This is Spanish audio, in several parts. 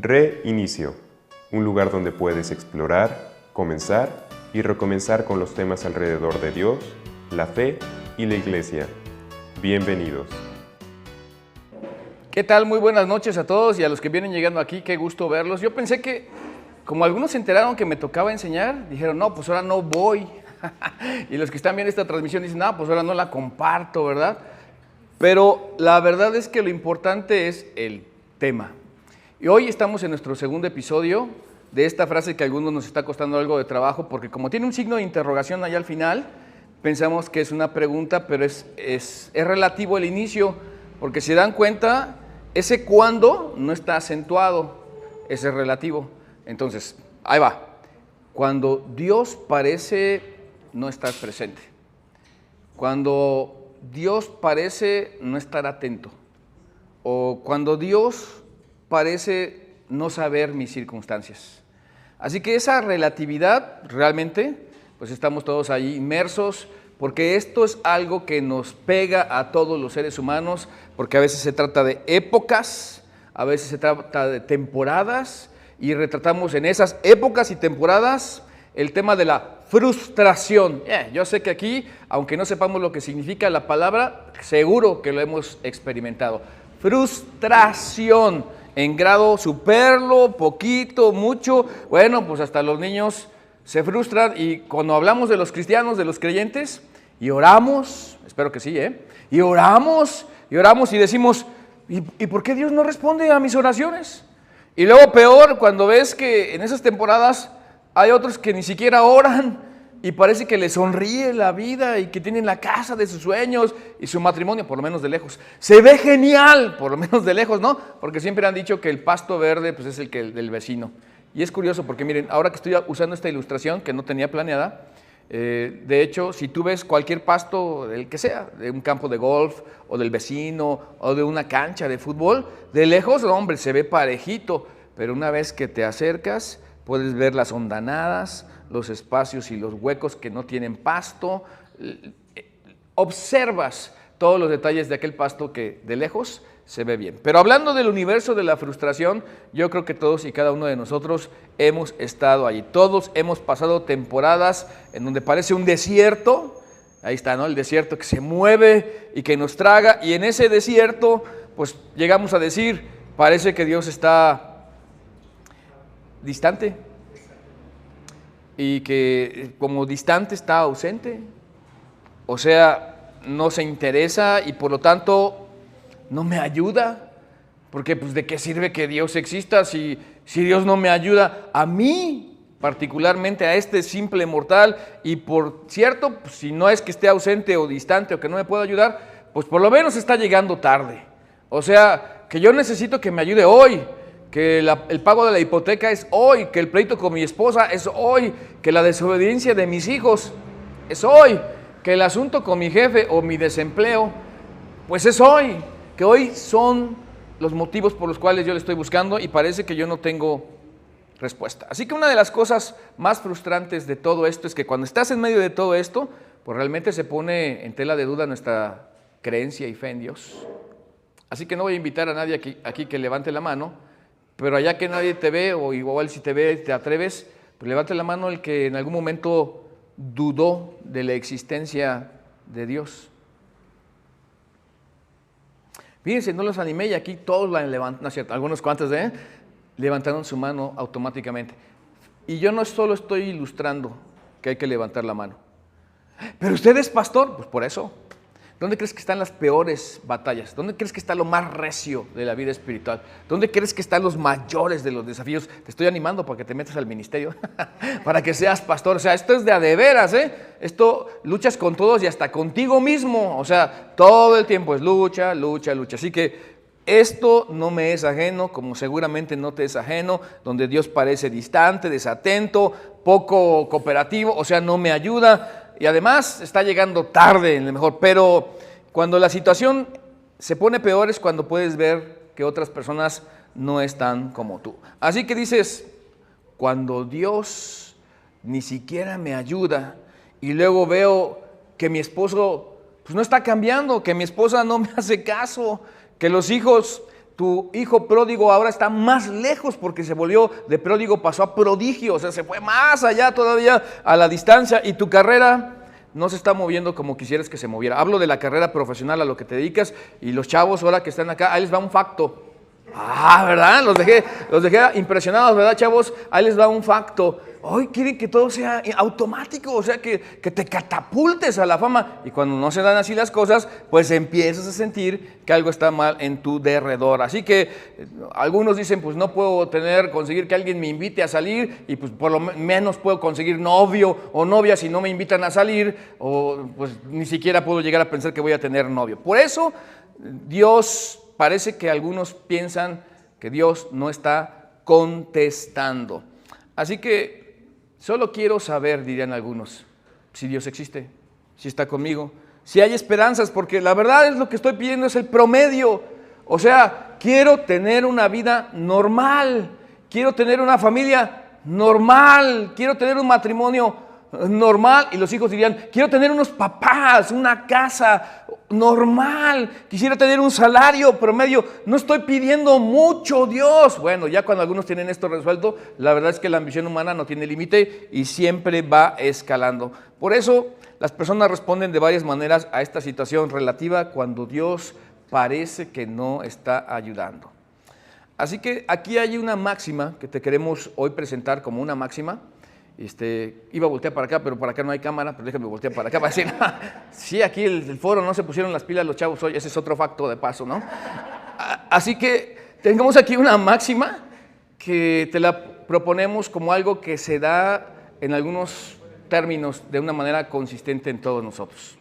Reinicio, un lugar donde puedes explorar, comenzar y recomenzar con los temas alrededor de Dios, la fe y la iglesia. Bienvenidos. ¿Qué tal? Muy buenas noches a todos y a los que vienen llegando aquí, qué gusto verlos. Yo pensé que, como algunos se enteraron que me tocaba enseñar, dijeron, no, pues ahora no voy. Y los que están viendo esta transmisión dicen, no, pues ahora no la comparto, ¿verdad? Pero la verdad es que lo importante es el tema. Y hoy estamos en nuestro segundo episodio de esta frase que a algunos nos está costando algo de trabajo, porque como tiene un signo de interrogación allá al final, pensamos que es una pregunta, pero es relativo el inicio, porque si se dan cuenta, ese cuándo no está acentuado, ese es relativo. Entonces, ahí va. Cuando Dios parece no estar presente, cuando Dios parece no estar atento, o cuando Dios parece no saber mis circunstancias. Así que esa relatividad realmente, pues estamos todos ahí inmersos, porque esto es algo que nos pega a todos los seres humanos, porque a veces se trata de épocas, a veces se trata de temporadas, y retratamos en esas épocas y temporadas el tema de la frustración. Yo sé que aquí, aunque no sepamos lo que significa la palabra, seguro que lo hemos experimentado. Frustración, en grado superlo, poquito, mucho, bueno, pues hasta los niños se frustran, y cuando hablamos de los cristianos, de los creyentes, y oramos, espero que sí, y oramos y decimos, ¿y por qué Dios no responde a mis oraciones? Y luego peor, cuando ves que en esas temporadas hay otros que ni siquiera oran y parece que les sonríe la vida y que tienen la casa de sus sueños y su matrimonio, por lo menos de lejos. Se ve genial, por lo menos de lejos, ¿no? Porque siempre han dicho que el pasto verde pues, es el del vecino. Y es curioso porque miren, ahora que estoy usando esta ilustración que no tenía planeada, de hecho, si tú ves cualquier pasto, el que sea, de un campo de golf o del vecino o de una cancha de fútbol, de lejos, hombre, se ve parejito, pero una vez que te acercas, puedes ver las hondanadas, los espacios y los huecos que no tienen pasto. Observas todos los detalles de aquel pasto que de lejos se ve bien. Pero hablando del universo de la frustración, yo creo que todos y cada uno de nosotros hemos estado allí. Todos hemos pasado temporadas en donde parece un desierto. Ahí está, ¿no? El desierto que se mueve y que nos traga. Y en ese desierto, pues llegamos a decir, parece que Dios está distante. Y que como distante está ausente. O sea, no se interesa y por lo tanto no me ayuda, porque pues de qué sirve que Dios exista si Dios no me ayuda a mí, particularmente a este simple mortal. Y por cierto, pues, si no es que esté ausente o distante o que no me pueda ayudar, pues por lo menos está llegando tarde. O sea, que yo necesito que me ayude hoy, que el pago de la hipoteca es hoy, que el pleito con mi esposa es hoy, que la desobediencia de mis hijos es hoy, que el asunto con mi jefe o mi desempleo, pues es hoy, que hoy son los motivos por los cuales yo le estoy buscando y parece que yo no tengo respuesta. Así que una de las cosas más frustrantes de todo esto es que cuando estás en medio de todo esto, pues realmente se pone en tela de duda nuestra creencia y fe en Dios. Así que no voy a invitar a nadie aquí que levante la mano, pero allá que nadie te ve, o igual si te ve, te atreves, pues levante la mano el que en algún momento dudó de la existencia de Dios. Fíjense, no los animé y aquí todos la levantaron, no es cierto, algunos cuantos levantaron su mano automáticamente. Y yo no solo estoy ilustrando que hay que levantar la mano. ¿Pero usted es pastor? Pues por eso. ¿Dónde crees que están las peores batallas? ¿Dónde crees que está lo más recio de la vida espiritual? ¿Dónde crees que están los mayores de los desafíos? Te estoy animando para que te metas al ministerio, para que seas pastor. O sea, esto es de a de veras, Esto luchas con todos y hasta contigo mismo. O sea, todo el tiempo es lucha, lucha, lucha. Así que esto no me es ajeno, como seguramente no te es ajeno, donde Dios parece distante, desatento, poco cooperativo, o sea, no me ayuda. Y además está llegando tarde en lo mejor, pero cuando la situación se pone peor es cuando puedes ver que otras personas no están como tú. Así que dices, cuando Dios ni siquiera me ayuda y luego veo que mi esposo pues no está cambiando, que mi esposa no me hace caso, que los hijos Tu hijo pródigo ahora está más lejos porque se volvió de pródigo, pasó a prodigio, o sea, se fue más allá todavía a la distancia, y tu carrera no se está moviendo como quisieras que se moviera. Hablo de la carrera profesional, a lo que te dedicas, y los chavos ahora que están acá, ahí les va un facto. ¿Verdad? Los dejé impresionados, ¿verdad, chavos? Ahí les va un facto. Hoy quieren que todo sea automático, o sea, que te catapultes a la fama. Y cuando no se dan así las cosas, pues empiezas a sentir que algo está mal en tu derredor. Así que algunos dicen, pues no puedo conseguir que alguien me invite a salir, y pues por lo menos puedo conseguir novio o novia si no me invitan a salir, o pues ni siquiera puedo llegar a pensar que voy a tener novio. Por eso Dios, parece que algunos piensan que Dios no está contestando. Así que solo quiero saber, dirían algunos, si Dios existe, si está conmigo, si hay esperanzas, porque la verdad es lo que estoy pidiendo es el promedio. O sea, quiero tener una vida normal, quiero tener una familia normal, quiero tener un matrimonio normal, y los hijos dirían, quiero tener unos papás, una casa normal, quisiera tener un salario promedio, no estoy pidiendo mucho, Dios. Bueno, ya cuando algunos tienen esto resuelto, la verdad es que la ambición humana no tiene límite y siempre va escalando. Por eso las personas responden de varias maneras a esta situación relativa cuando Dios parece que no está ayudando. Así que aquí hay una máxima que te queremos hoy presentar como una máxima. Iba a voltear para acá, pero para acá no hay cámara, pero déjame voltear para acá para decir, sí, aquí el foro no se pusieron las pilas los chavos hoy, ese es otro facto de paso, ¿no? Así que tengamos aquí una máxima que te la proponemos como algo que se da en algunos términos de una manera consistente en todos nosotros.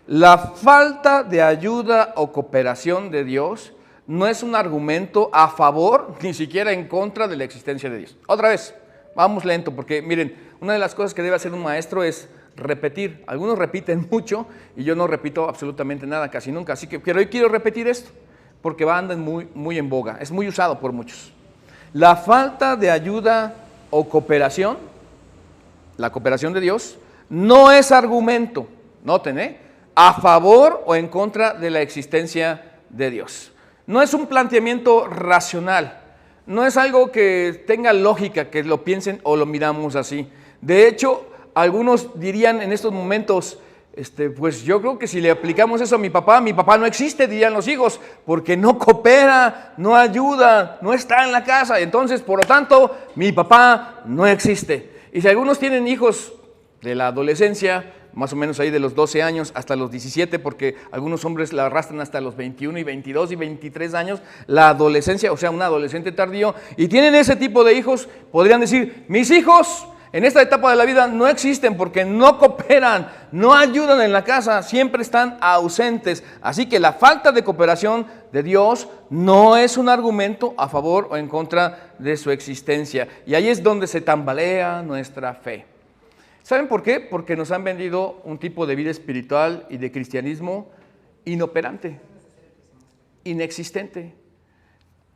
La falta de ayuda o cooperación de Dios no es un argumento a favor ni siquiera en contra de la existencia de Dios. Otra vez. Vamos lento, porque miren, una de las cosas que debe hacer un maestro es repetir. Algunos repiten mucho y yo no repito absolutamente nada, casi nunca. Así que pero hoy quiero repetir esto, porque anda muy en boga, es muy usado por muchos. La falta de ayuda o cooperación, la cooperación de Dios, no es argumento, noten, a favor o en contra de la existencia de Dios. No es un planteamiento racional. No es algo que tenga lógica que lo piensen o lo miramos así. De hecho, algunos dirían en estos momentos, pues yo creo que si le aplicamos eso a mi papá no existe, dirían los hijos, porque no coopera, no ayuda, no está en la casa. Entonces, por lo tanto, mi papá no existe. Y si algunos tienen hijos de la adolescencia, más o menos ahí de los 12 años hasta los 17, porque algunos hombres la arrastran hasta los 21 y 22 y 23 años, la adolescencia, o sea, un adolescente tardío, y tienen ese tipo de hijos, podrían decir, mis hijos en esta etapa de la vida no existen porque no cooperan, no ayudan en la casa, siempre están ausentes. Así que la falta de cooperación de Dios no es un argumento a favor o en contra de su existencia. Y ahí es donde se tambalea nuestra fe. ¿Saben por qué? Porque nos han vendido un tipo de vida espiritual y de cristianismo inoperante, inexistente.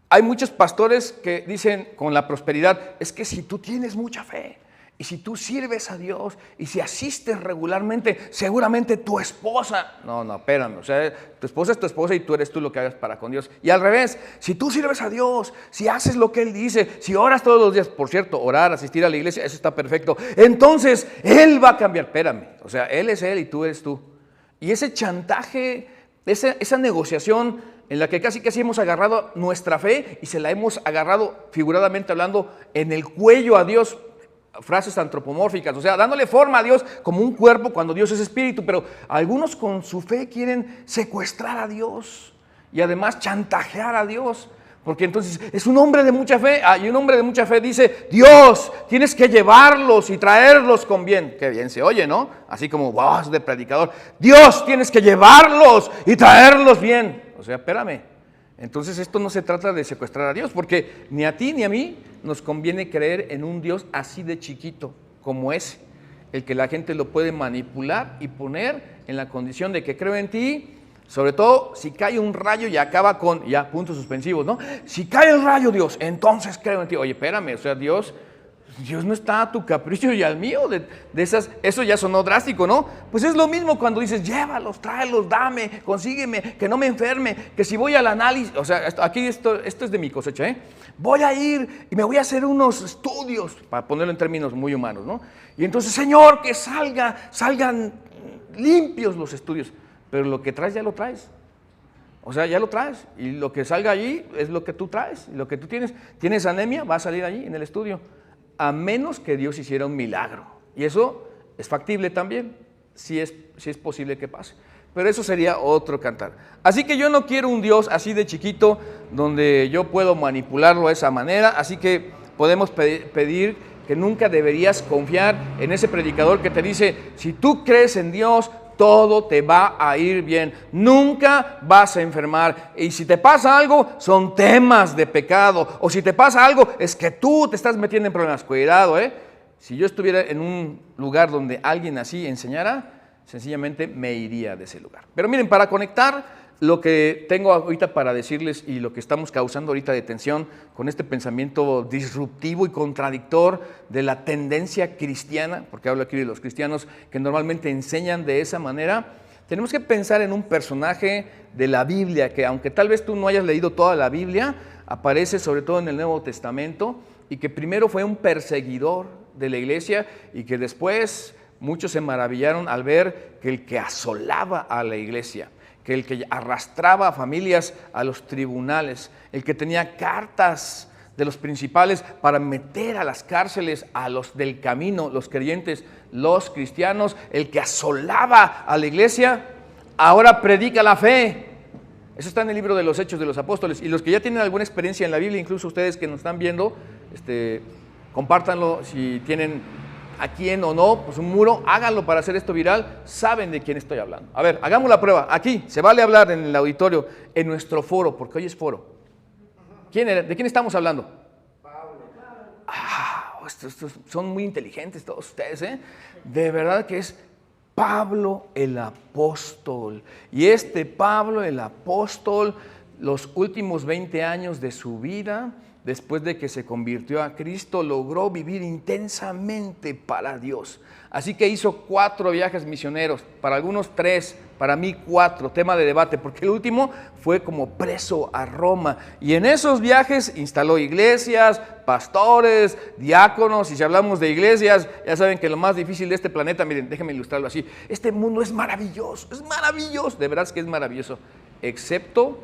Hay muchos pastores que dicen con la prosperidad, es que si tú tienes mucha fe, y si tú sirves a Dios, y si asistes regularmente, seguramente tu esposa... No, espérame, o sea, tu esposa es tu esposa y tú eres tú lo que hagas para con Dios. Y al revés, si tú sirves a Dios, si haces lo que Él dice, si oras todos los días, por cierto, orar, asistir a la iglesia, eso está perfecto, entonces Él va a cambiar. Espérame, o sea, Él es Él y tú eres tú. Y ese chantaje, esa negociación en la que casi hemos agarrado nuestra fe y se la hemos agarrado, figuradamente hablando, en el cuello a Dios, frases antropomórficas, o sea, dándole forma a Dios como un cuerpo cuando Dios es espíritu, pero algunos con su fe quieren secuestrar a Dios y además chantajear a Dios, porque entonces es un hombre de mucha fe, y un hombre de mucha fe dice, Dios, tienes que llevarlos y traerlos con bien. Qué bien se oye, ¿no? Así como voz de predicador, Dios, tienes que llevarlos y traerlos bien. O sea, espérame. Entonces esto no se trata de secuestrar a Dios, porque ni a ti ni a mí nos conviene creer en un Dios así de chiquito como ese, el que la gente lo puede manipular y poner en la condición de que creo en ti, sobre todo si cae un rayo y acaba con, ya, puntos suspensivos, ¿no? Si cae el rayo, Dios, entonces creo en ti. Oye, espérame, o sea, Dios Dios no está a tu capricho y al mío. Eso ya sonó drástico, ¿no? Pues es lo mismo cuando dices, llévalos, tráelos, dame, consígueme, que no me enferme, que si voy al análisis, o sea, esto es de mi cosecha, ¿eh? Voy a ir y me voy a hacer unos estudios, para ponerlo en términos muy humanos, ¿no? Y entonces, Señor, que salgan limpios los estudios, pero lo que traes ya lo traes. O sea, ya lo traes, y lo que salga allí es lo que tú traes, y lo que tú tienes. ¿Tienes anemia? Va a salir allí en el estudio, a menos que Dios hiciera un milagro. Y eso es factible también, si es posible que pase. Pero eso sería otro cantar. Así que yo no quiero un Dios así de chiquito, donde yo puedo manipularlo de esa manera. Así que podemos pedir que nunca deberías confiar en ese predicador que te dice, si tú crees en Dios, todo te va a ir bien, nunca vas a enfermar, y si te pasa algo, son temas de pecado, o si te pasa algo, es que tú te estás metiendo en problemas. Cuidado, si yo estuviera en un lugar donde alguien así enseñara, sencillamente me iría de ese lugar. Pero miren, para conectar lo que tengo ahorita para decirles y lo que estamos causando ahorita de tensión con este pensamiento disruptivo y contradictor de la tendencia cristiana, porque hablo aquí de los cristianos que normalmente enseñan de esa manera, tenemos que pensar en un personaje de la Biblia que, aunque tal vez tú no hayas leído toda la Biblia, aparece sobre todo en el Nuevo Testamento, y que primero fue un perseguidor de la iglesia y que después muchos se maravillaron al ver que el que asolaba a la iglesia, que el que arrastraba a familias a los tribunales, el que tenía cartas de los principales para meter a las cárceles a los del camino, los creyentes, los cristianos, el que asolaba a la iglesia, ahora predica la fe. Eso está en el libro de los Hechos de los Apóstoles. Y los que ya tienen alguna experiencia en la Biblia, incluso ustedes que nos están viendo, compártanlo si tienen a quién o no, pues un muro, háganlo para hacer esto viral, saben de quién estoy hablando. A ver, hagamos la prueba, aquí, se vale hablar en el auditorio, en nuestro foro, porque hoy es foro. ¿De quién estamos hablando? Pablo. Estos son muy inteligentes todos ustedes, ¿eh? De verdad que es Pablo el apóstol. Y Pablo el apóstol, los últimos 20 años de su vida, después de que se convirtió a Cristo, logró vivir intensamente para Dios. Así que hizo 4 viajes misioneros, para algunos 3, para mí 4, tema de debate, porque el último fue como preso a Roma. Y en esos viajes instaló iglesias, pastores, diáconos, y si hablamos de iglesias, ya saben que lo más difícil de este planeta, miren, déjenme ilustrarlo así, este mundo es maravilloso, de verdad es que es maravilloso, excepto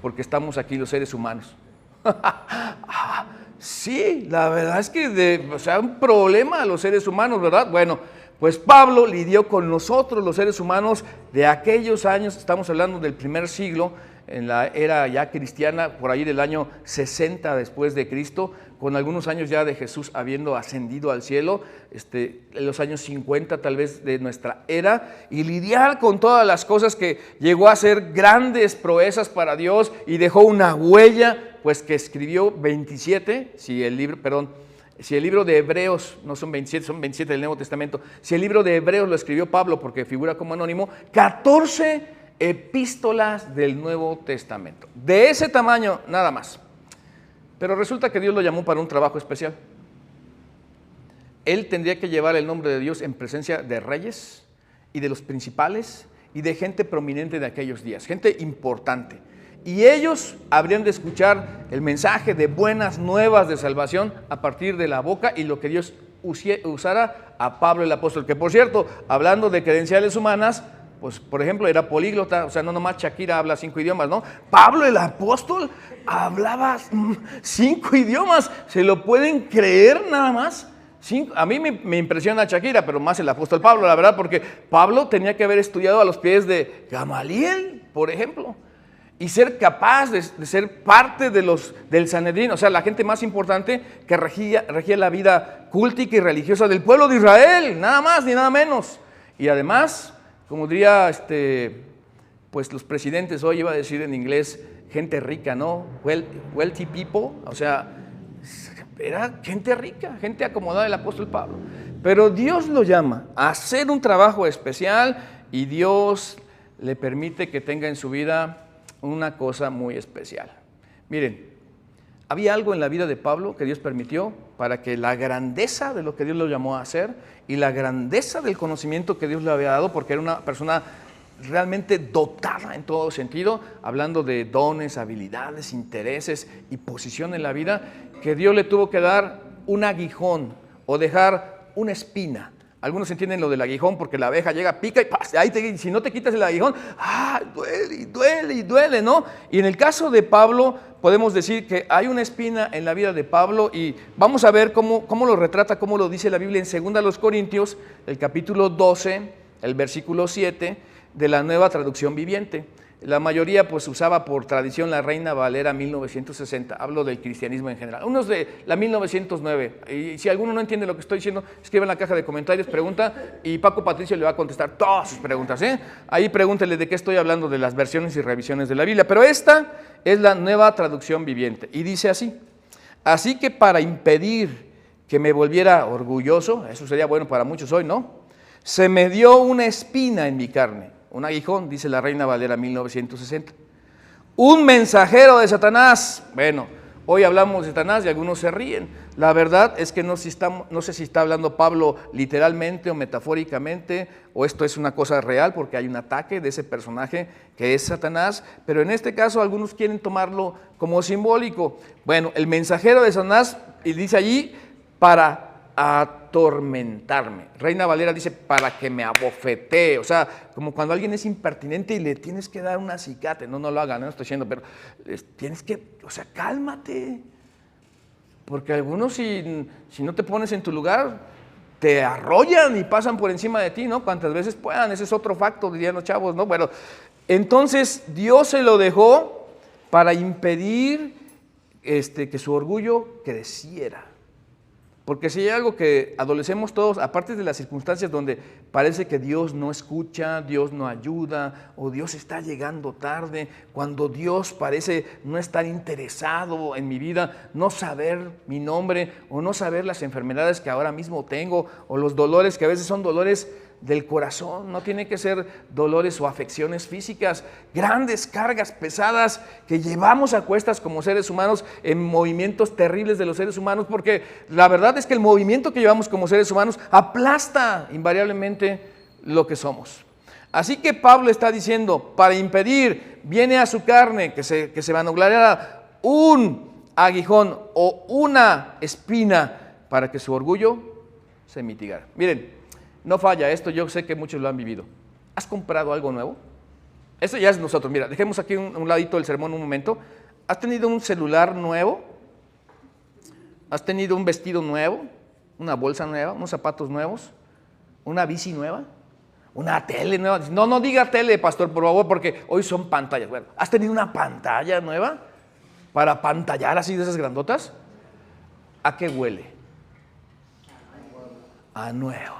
porque estamos aquí los seres humanos. Sí, la verdad es que un problema a los seres humanos, ¿verdad? Bueno, pues Pablo lidió con nosotros, los seres humanos, de aquellos años, estamos hablando del primer siglo, en la era ya cristiana, por ahí del año 60 después de Cristo, con algunos años ya de Jesús habiendo ascendido al cielo, en los años 50 tal vez de nuestra era, y lidiar con todas las cosas que llegó a ser grandes proezas para Dios y dejó una huella, pues que escribió 27, si el libro de Hebreos, no son 27, son 27 del Nuevo Testamento, si el libro de Hebreos lo escribió Pablo porque figura como anónimo, 14 epístolas del Nuevo Testamento, de ese tamaño nada más. Pero resulta que Dios lo llamó para un trabajo especial. Él tendría que llevar el nombre de Dios en presencia de reyes y de los principales y de gente prominente de aquellos días, gente importante. Y ellos habrían de escuchar el mensaje de buenas nuevas de salvación a partir de la boca y lo que Dios usara a Pablo el apóstol, que por cierto, hablando de credenciales humanas, pues por ejemplo era políglota, o sea, no nomás Shakira habla 5 idiomas, ¿no? Pablo el apóstol hablaba 5 idiomas, ¿se lo pueden creer nada más? A mí me impresiona Shakira, pero más el apóstol Pablo, la verdad, porque Pablo tenía que haber estudiado a los pies de Gamaliel, por ejemplo, y ser capaz de ser parte del Sanedrín, o sea, la gente más importante que regía la vida cultica y religiosa del pueblo de Israel, nada más ni nada menos. Y además, como diría pues los presidentes hoy, iba a decir en inglés, gente rica, ¿no? Wealthy people, o sea, era gente rica, gente acomodada del apóstol Pablo. Pero Dios lo llama a hacer un trabajo especial y Dios le permite que tenga en su vida una cosa muy especial. Miren, había algo en la vida de Pablo que Dios permitió para que la grandeza de lo que Dios lo llamó a hacer y la grandeza del conocimiento que Dios le había dado, porque era una persona realmente dotada en todo sentido, hablando de dones, habilidades, intereses y posición en la vida, que Dios le tuvo que dar un aguijón o dejar una espina. Algunos entienden lo del aguijón porque la abeja llega, pica y ¡paz! Si no te quitas el aguijón, duele y duele y duele, ¿no? Y en el caso de Pablo, podemos decir que hay una espina en la vida de Pablo y vamos a ver cómo lo retrata, cómo lo dice la Biblia en 2 Corintios, el capítulo 12, el versículo 7, de la Nueva Traducción Viviente. La mayoría pues usaba por tradición la Reina Valera 1960, hablo del cristianismo en general. Unos de la 1909, y si alguno no entiende lo que estoy diciendo, escribe en la caja de comentarios, pregunta, y Paco Patricio le va a contestar todas sus preguntas, ¿eh? Ahí pregúntele de qué estoy hablando, de las versiones y revisiones de la Biblia, pero esta es la Nueva Traducción Viviente, y dice así: así que para impedir que me volviera orgulloso, eso sería bueno para muchos hoy, ¿no? Se me dio una espina en mi carne, un aguijón, dice la Reina Valera 1960. Un mensajero de Satanás. Bueno, hoy hablamos de Satanás y algunos se ríen. La verdad es que no sé si está hablando Pablo literalmente o metafóricamente, o esto es una cosa real porque hay un ataque de ese personaje que es Satanás, pero en este caso algunos quieren tomarlo como simbólico. Bueno, el mensajero de Satanás, y dice allí, para atormentarme. Reina Valera dice para que me abofetee, o sea, como cuando alguien es impertinente y le tienes que dar un acicate. No lo hagan, no estoy diciendo, pero tienes que, o sea, cálmate, porque algunos si no te pones en tu lugar, te arrollan y pasan por encima de ti, ¿no? Cuantas veces puedan, ese es otro facto, dirían los chavos, ¿no? Bueno, entonces Dios se lo dejó para impedir que su orgullo creciera. Porque si hay algo que adolecemos todos, aparte de las circunstancias donde parece que Dios no escucha, Dios no ayuda, o Dios está llegando tarde, cuando Dios parece no estar interesado en mi vida, no saber mi nombre, o no saber las enfermedades que ahora mismo tengo, o los dolores que a veces son dolores del corazón, no tiene que ser dolores o afecciones físicas, grandes cargas pesadas que llevamos a cuestas como seres humanos en movimientos terribles de los seres humanos, porque la verdad es que el movimiento que llevamos como seres humanos aplasta invariablemente lo que somos. Así que Pablo está diciendo, para impedir, viene a su carne, que se vanagloriara un aguijón o una espina para que su orgullo se mitigara. Miren, no falla esto, yo sé que muchos lo han vivido. ¿Has comprado algo nuevo? Eso ya es nosotros. Mira, dejemos aquí un ladito del sermón un momento. ¿Has tenido un celular nuevo? ¿Has tenido un vestido nuevo? ¿Una bolsa nueva? ¿Unos zapatos nuevos? ¿Una bici nueva? ¿Una tele nueva? No diga tele, pastor, por favor, porque hoy son pantallas. Bueno, ¿has tenido una pantalla nueva para pantallar así de esas grandotas? ¿A qué huele? A nuevo.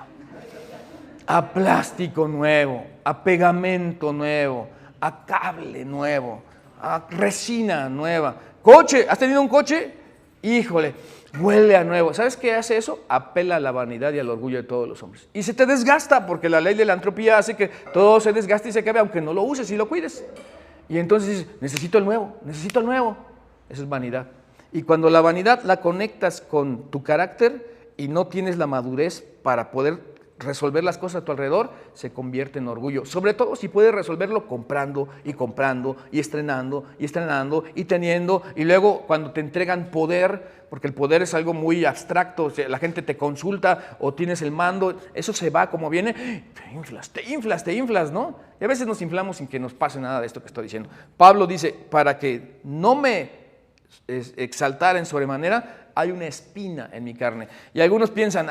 A plástico nuevo, a pegamento nuevo, a cable nuevo, a resina nueva. Coche, ¿has tenido un coche? Híjole, huele a nuevo. ¿Sabes qué hace eso? Apela a la vanidad y al orgullo de todos los hombres. Y se te desgasta, porque la ley de la entropía hace que todo se desgaste y se acabe, aunque no lo uses y lo cuides. Y entonces dices, necesito el nuevo, necesito el nuevo. Eso es vanidad. Y cuando la vanidad la conectas con tu carácter y no tienes la madurez para poder resolver las cosas a tu alrededor, se convierte en orgullo. Sobre todo si puedes resolverlo comprando y comprando y estrenando y teniendo, y luego cuando te entregan poder, porque el poder es algo muy abstracto, o sea, la gente te consulta o tienes el mando, eso se va como viene, te inflas, ¿no? Y a veces nos inflamos sin que nos pase nada de esto que estoy diciendo. Pablo dice, para que no me exaltara en sobremanera, hay una espina en mi carne. Y algunos piensan,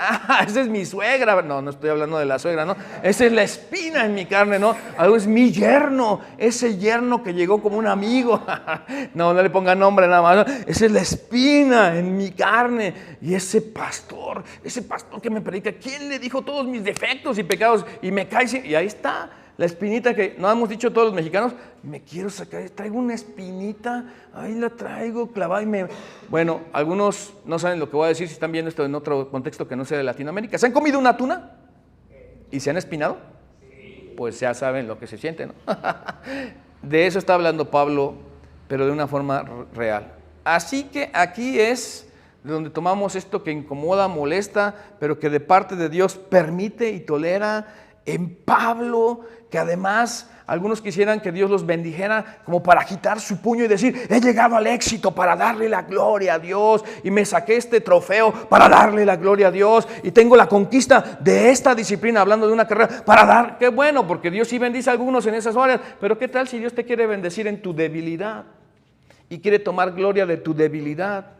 esa es mi suegra. No estoy hablando de la suegra, ¿no? Esa es la espina en mi carne, ¿no? Algo es mi yerno, ese yerno que llegó como un amigo. No le ponga nombre nada más, ¿no? Esa es la espina en mi carne. Y ese pastor que me predica, ¿quién le dijo todos mis defectos y pecados? Y me cae, y ahí está. La espinita que no hemos dicho todos los mexicanos, me quiero sacar, traigo una espinita, ahí la traigo clavada y me... Bueno, algunos no saben lo que voy a decir si están viendo esto en otro contexto que no sea de Latinoamérica. ¿Se han comido una tuna? ¿Y se han espinado? Pues ya saben lo que se siente, ¿no? De eso está hablando Pablo, pero de una forma real. Así que aquí es de donde tomamos esto que incomoda, molesta, pero que de parte de Dios permite y tolera en Pablo, que además algunos quisieran que Dios los bendijera como para agitar su puño y decir, he llegado al éxito para darle la gloria a Dios y me saqué este trofeo para darle la gloria a Dios y tengo la conquista de esta disciplina, hablando de una carrera, para dar, qué bueno, porque Dios sí bendice a algunos en esas áreas, pero qué tal si Dios te quiere bendecir en tu debilidad y quiere tomar gloria de tu debilidad.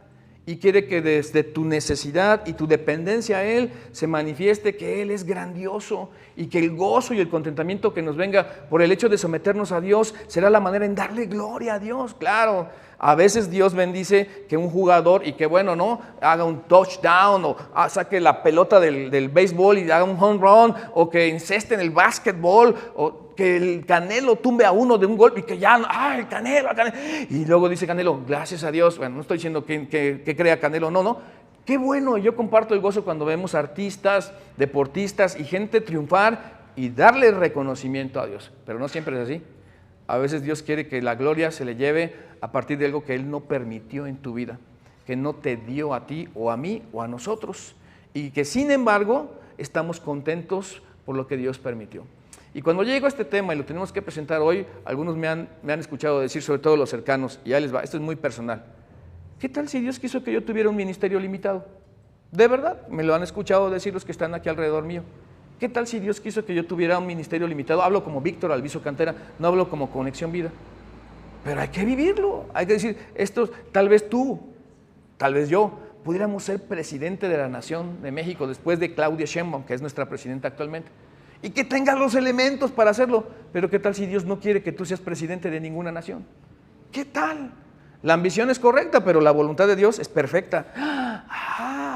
Y quiere que desde tu necesidad y tu dependencia a Él se manifieste que Él es grandioso y que el gozo y el contentamiento que nos venga por el hecho de someternos a Dios será la manera en darle gloria a Dios. Claro, a veces Dios bendice que un jugador y que bueno, ¿no? Haga un touchdown o saque la pelota del béisbol y haga un home run o que enceste en el básquetbol o que el Canelo tumbe a uno de un golpe y que ya, el Canelo. Y luego dice Canelo, gracias a Dios. Bueno, no estoy diciendo que crea Canelo, no. Qué bueno, yo comparto el gozo cuando vemos artistas, deportistas y gente triunfar y darle reconocimiento a Dios. Pero no siempre es así. A veces Dios quiere que la gloria se le lleve a partir de algo que Él no permitió en tu vida, que no te dio a ti o a mí o a nosotros. Y que sin embargo estamos contentos por lo que Dios permitió. Y cuando llego a este tema y lo tenemos que presentar hoy, algunos me han escuchado decir, sobre todo los cercanos, y ya les va, esto es muy personal. ¿Qué tal si Dios quiso que yo tuviera un ministerio limitado? De verdad, me lo han escuchado decir los que están aquí alrededor mío. ¿Qué tal si Dios quiso que yo tuviera un ministerio limitado? Hablo como Víctor Alviso Cantera, no hablo como Conexión Vida. Pero hay que vivirlo, hay que decir, esto, tal vez tú, tal vez yo, pudiéramos ser presidente de la Nación de México después de Claudia Sheinbaum, que es nuestra presidenta actualmente. Y que tengas los elementos para hacerlo. Pero ¿qué tal si Dios no quiere que tú seas presidente de ninguna nación? ¿Qué tal? La ambición es correcta, pero la voluntad de Dios es perfecta.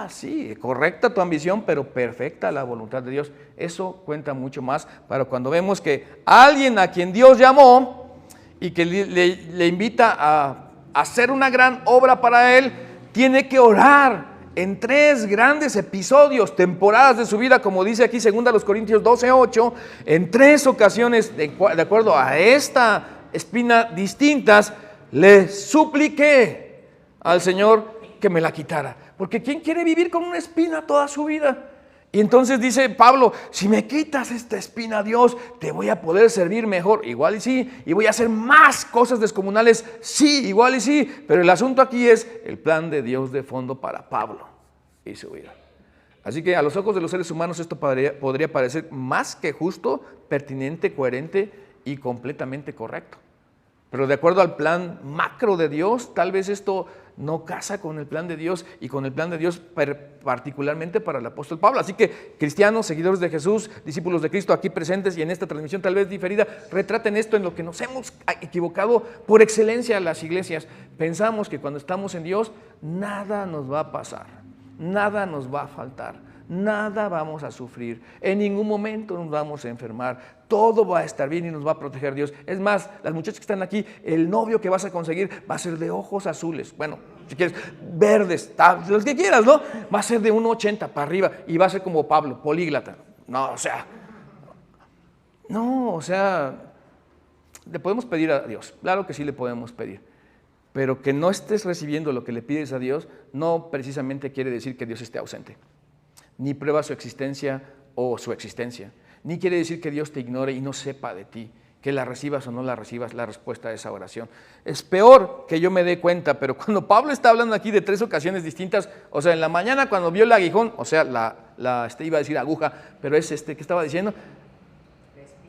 Sí, correcta tu ambición, pero perfecta la voluntad de Dios. Eso cuenta mucho más para cuando vemos que alguien a quien Dios llamó y que le invita a hacer una gran obra para Él, tiene que orar en 3 grandes episodios, temporadas de su vida, como dice aquí 2 Corintios 12:8, en 3 ocasiones, de acuerdo a esta espina distintas, le supliqué al Señor que me la quitara. Porque ¿quién quiere vivir con una espina toda su vida? Y entonces dice Pablo, si me quitas esta espina, Dios, te voy a poder servir mejor. Igual y sí, y voy a hacer más cosas descomunales, sí, igual y sí. Pero el asunto aquí es el plan de Dios de fondo para Pablo y su vida. Así que a los ojos de los seres humanos esto podría parecer más que justo, pertinente, coherente y completamente correcto. Pero de acuerdo al plan macro de Dios, tal vez esto no casa con el plan de Dios y con el plan de Dios particularmente para el apóstol Pablo. Así que cristianos, seguidores de Jesús, discípulos de Cristo aquí presentes y en esta transmisión tal vez diferida, retraten esto en lo que nos hemos equivocado por excelencia las iglesias. Pensamos que cuando estamos en Dios nada nos va a pasar, nada nos va a faltar. Nada vamos a sufrir, en ningún momento nos vamos a enfermar, todo va a estar bien y nos va a proteger Dios. Es más, las muchachas que están aquí, el novio que vas a conseguir va a ser de ojos azules, bueno, si quieres, verdes, los que quieras, ¿no? Va a ser de 1.80 para arriba y va a ser como Pablo, políglota. No, o sea, le podemos pedir a Dios, claro que sí le podemos pedir. Pero que no estés recibiendo lo que le pides a Dios, no precisamente quiere decir que Dios esté ausente. Ni prueba su existencia o su existencia. Ni quiere decir que Dios te ignore y no sepa de ti, que la recibas o no la recibas, la respuesta a esa oración. Es peor que yo me dé cuenta, pero cuando Pablo está hablando aquí de 3 ocasiones distintas, o sea, en la mañana cuando vio el aguijón, o sea, iba a decir aguja, pero es ¿qué estaba diciendo?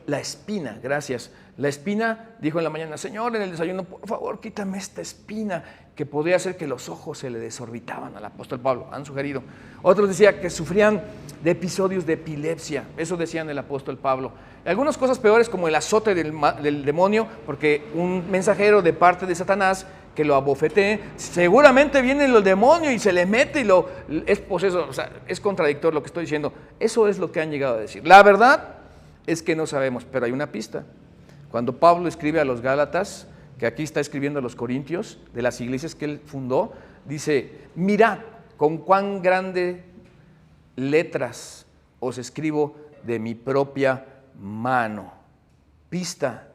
La espina, gracias. La espina, dijo en la mañana, Señor, en el desayuno, por favor, quítame esta espina, que podría hacer que los ojos se le desorbitaban al apóstol Pablo, han sugerido. Otros decían que sufrían de episodios de epilepsia, eso decían el apóstol Pablo. Y algunas cosas peores como el azote del demonio, porque un mensajero de parte de Satanás que lo abofetee, seguramente viene el demonio y se le mete y es poseso, o sea, es contradictorio lo que estoy diciendo. Eso es lo que han llegado a decir. La verdad es que no sabemos, pero hay una pista. Cuando Pablo escribe a los Gálatas, que aquí está escribiendo a los Corintios, de las iglesias que él fundó, dice, mirad con cuán grandes letras os escribo de mi propia mano. Pista.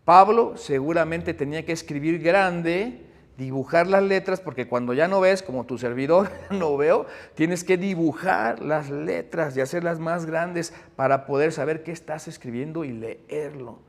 Pablo seguramente tenía que escribir grande dibujar las letras, porque cuando ya no ves, como tu servidor no veo, tienes que dibujar las letras y hacerlas más grandes para poder saber qué estás escribiendo y leerlo.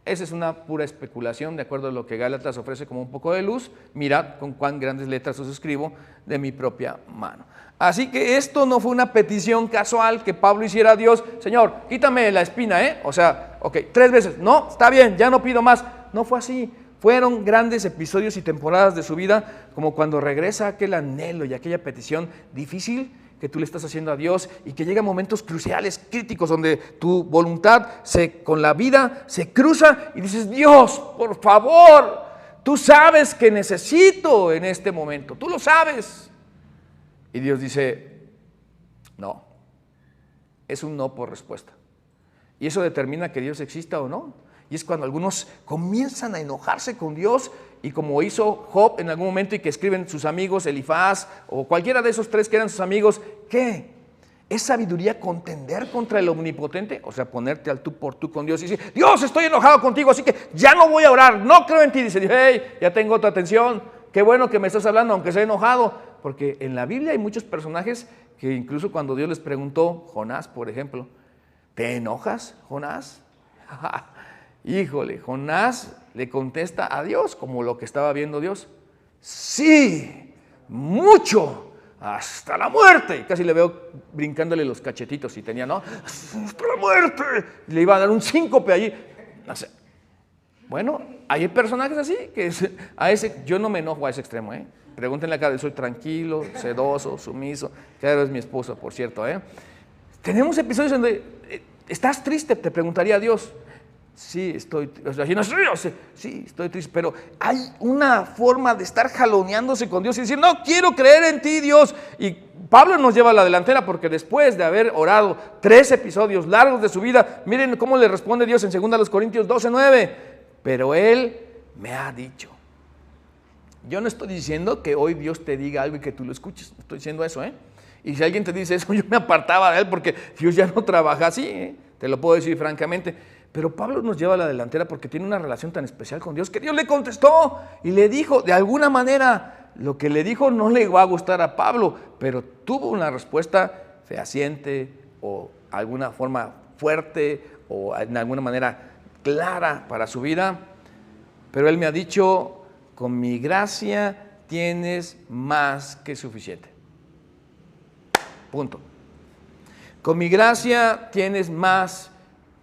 Esa es una pura especulación, de acuerdo a lo que Gálatas ofrece como un poco de luz. Mirad con cuán grandes letras os escribo de mi propia mano. Así que esto no fue una petición casual que Pablo hiciera a Dios: Señor, quítame la espina, O sea, 3 veces, no, está bien, ya no pido más. No fue así. Fueron grandes episodios y temporadas de su vida, como cuando regresa aquel anhelo y aquella petición difícil que tú le estás haciendo a Dios, y que llegan momentos cruciales, críticos, donde tu voluntad con la vida se cruza y dices: Dios, por favor, tú sabes que necesito en este momento, tú lo sabes. Y Dios dice: no, es un no por respuesta. Y eso determina que Dios exista o no. Y es cuando algunos comienzan a enojarse con Dios, y como hizo Job en algún momento, y que escriben sus amigos Elifaz o cualquiera de esos 3 que eran sus amigos, ¿qué? ¿Es sabiduría contender contra el omnipotente? O sea, ponerte al tú por tú con Dios y decir: Dios, estoy enojado contigo, así que ya no voy a orar, no creo en ti. Dice: hey, ya tengo tu atención, qué bueno que me estás hablando, aunque sea enojado. Porque en la Biblia hay muchos personajes que incluso cuando Dios les preguntó, Jonás, por ejemplo, ¿te enojas, Jonás? Híjole, Jonás le contesta a Dios como lo que estaba viendo Dios: sí, mucho, hasta la muerte. Y casi le veo brincándole los cachetitos, y tenía, ¿no? Hasta la muerte. Y le iba a dar un síncope allí. No sé. Bueno, hay personajes así, que yo no me enojo a ese extremo, Pregúntenle acá: soy tranquilo, sedoso, sumiso. Claro, es mi esposa, por cierto, Tenemos episodios donde estás triste, te preguntaría a Dios: sí, estoy triste, pero hay una forma de estar jaloneándose con Dios y decir: no quiero creer en ti, Dios. Y Pablo nos lleva a la delantera, porque después de haber orado 3 episodios largos de su vida, miren cómo le responde Dios en 2 Corintios 12:9. Pero Él me ha dicho. Yo no estoy diciendo que hoy Dios te diga algo y que tú lo escuches, no estoy diciendo eso, Y si alguien te dice eso, yo me apartaba de él, porque Dios ya no trabaja así, te lo puedo decir francamente. Pero Pablo nos lleva a la delantera porque tiene una relación tan especial con Dios, que Dios le contestó y le dijo, de alguna manera, lo que le dijo no le va a gustar a Pablo, pero tuvo una respuesta fehaciente, o alguna forma fuerte, o en alguna manera clara para su vida. Pero él me ha dicho: con mi gracia tienes más que suficiente. Punto. Con mi gracia tienes más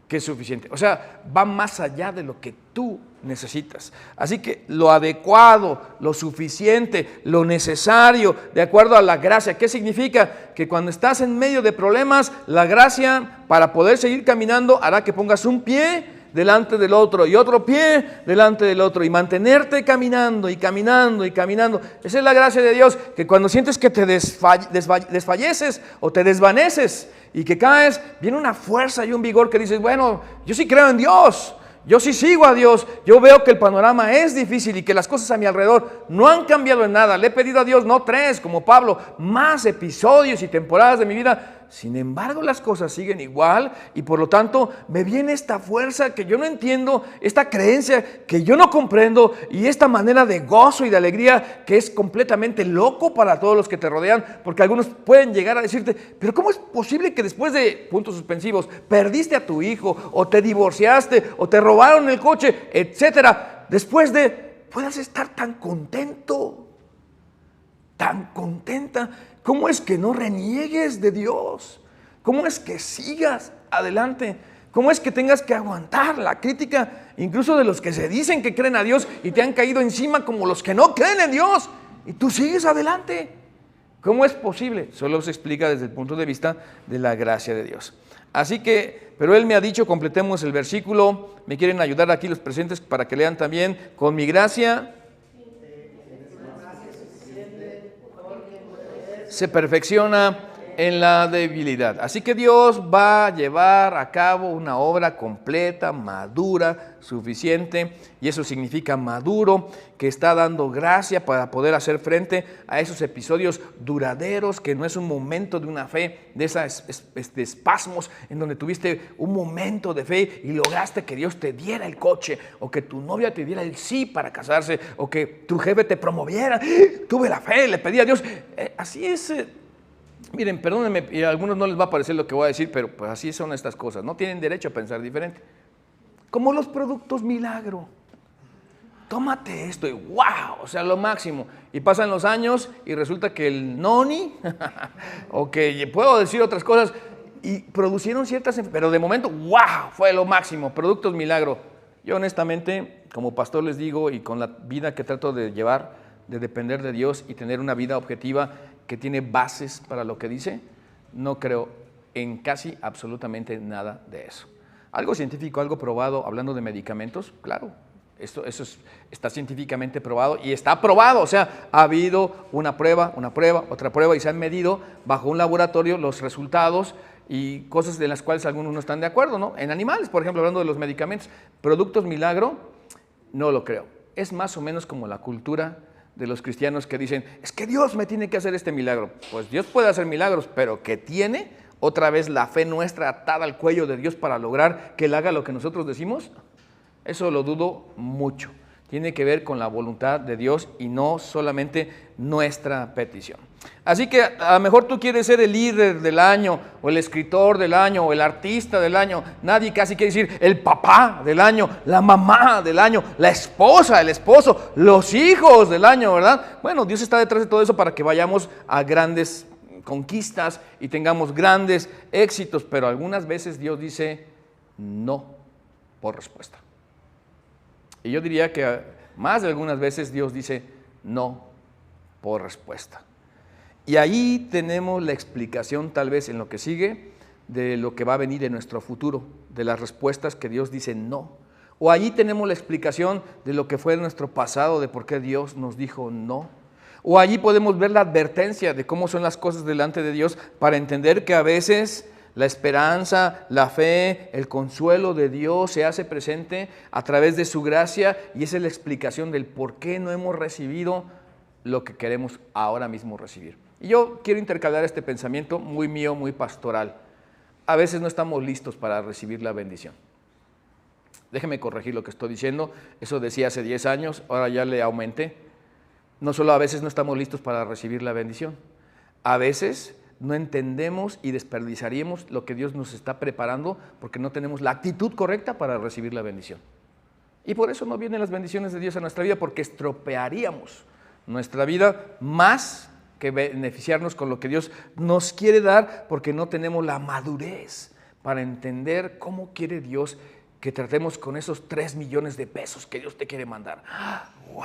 que suficiente. O sea, va más allá de lo que tú necesitas. Así que lo adecuado, lo suficiente, lo necesario, de acuerdo a la gracia. ¿Qué significa? Que cuando estás en medio de problemas, la gracia, para poder seguir caminando, hará que pongas un pie delante del otro y otro pie delante del otro, y mantenerte caminando y caminando y caminando. Esa es la gracia de Dios, que cuando sientes que te desfalleces o te desvaneces y que caes, viene una fuerza y un vigor que dices: bueno, yo sí creo en Dios, yo sí sigo a Dios, yo veo que el panorama es difícil y que las cosas a mi alrededor no han cambiado en nada. Le he pedido a Dios, no 3 como Pablo, más episodios y temporadas de mi vida. Sin embargo, las cosas siguen igual, y por lo tanto me viene esta fuerza que yo no entiendo, esta creencia que yo no comprendo, y esta manera de gozo y de alegría que es completamente loco para todos los que te rodean, porque algunos pueden llegar a decirte: pero ¿cómo es posible que después de puntos suspensivos perdiste a tu hijo, o te divorciaste, o te robaron el coche, etcétera, después de puedas estar tan contento, tan contenta? ¿Cómo es que no reniegues de Dios? ¿Cómo es que sigas adelante? ¿Cómo es que tengas que aguantar la crítica, incluso de los que se dicen que creen a Dios y te han caído encima como los que no creen en Dios, y tú sigues adelante? ¿Cómo es posible? Solo se explica desde el punto de vista de la gracia de Dios. Así que, pero Él me ha dicho, completemos el versículo. Me quieren ayudar aquí los presentes para que lean también: con mi gracia se perfecciona en la debilidad. Así que Dios va a llevar a cabo una obra completa, madura, suficiente, y eso significa maduro, que está dando gracia para poder hacer frente a esos episodios duraderos, que no es un momento de una fe, de esos espasmos en donde tuviste un momento de fe y lograste que Dios te diera el coche, o que tu novia te diera el sí para casarse, o que tu jefe te promoviera. Tuve la fe, le pedí a Dios. Así es. Miren, perdónenme, y a algunos no les va a parecer lo que voy a decir, pero pues así son estas cosas. No tienen derecho a pensar diferente. Como los productos milagro. Tómate esto y wow, o sea, lo máximo. Y pasan los años y resulta que el noni, o que puedo decir otras cosas, y producieron ciertas, pero de momento, wow, fue lo máximo, productos milagro. Yo honestamente, como pastor les digo, y con la vida que trato de llevar, de depender de Dios y tener una vida objetiva que tiene bases para lo que dice, no creo en casi absolutamente nada de eso. Algo científico, algo probado, hablando de medicamentos, claro, eso está científicamente probado y está probado, o sea, ha habido una prueba, otra prueba, y se han medido bajo un laboratorio los resultados y cosas de las cuales algunos no están de acuerdo, ¿no? En animales, por ejemplo, hablando de los medicamentos, productos milagro, no lo creo. Es más o menos como la cultura de los cristianos que dicen, es que Dios me tiene que hacer este milagro. Pues Dios puede hacer milagros, pero que tiene otra vez la fe nuestra atada al cuello de Dios para lograr que Él haga lo que nosotros decimos, eso lo dudo mucho. Tiene que ver con la voluntad de Dios y no solamente nuestra petición. Así que a lo mejor tú quieres ser el líder del año, o el escritor del año, o el artista del año. Nadie casi quiere decir el papá del año, la mamá del año, la esposa, el esposo, los hijos del año, ¿verdad? Bueno, Dios está detrás de todo eso para que vayamos a grandes conquistas y tengamos grandes éxitos, pero algunas veces Dios dice no por respuesta. Y yo diría que más de algunas veces Dios dice no por respuesta. Y ahí tenemos la explicación, tal vez en lo que sigue, de lo que va a venir en nuestro futuro, de las respuestas que Dios dice no. O allí tenemos la explicación de lo que fue en nuestro pasado, de por qué Dios nos dijo no. O allí podemos ver la advertencia de cómo son las cosas delante de Dios para entender que a veces la esperanza, la fe, el consuelo de Dios se hace presente a través de su gracia, y esa es la explicación del por qué no hemos recibido lo que queremos ahora mismo recibir. Y yo quiero intercalar este pensamiento muy mío, muy pastoral. A veces no estamos listos para recibir la bendición. Déjeme corregir lo que estoy diciendo. Eso decía hace 10 años, ahora ya le aumenté. No solo a veces no estamos listos para recibir la bendición. A veces no entendemos y desperdiciaríamos lo que Dios nos está preparando porque no tenemos la actitud correcta para recibir la bendición. Y por eso no vienen las bendiciones de Dios a nuestra vida, porque estropearíamos nuestra vida más que beneficiarnos con lo que Dios nos quiere dar, porque no tenemos la madurez para entender cómo quiere Dios que tratemos con esos 3 millones de pesos que Dios te quiere mandar. ¡Wow!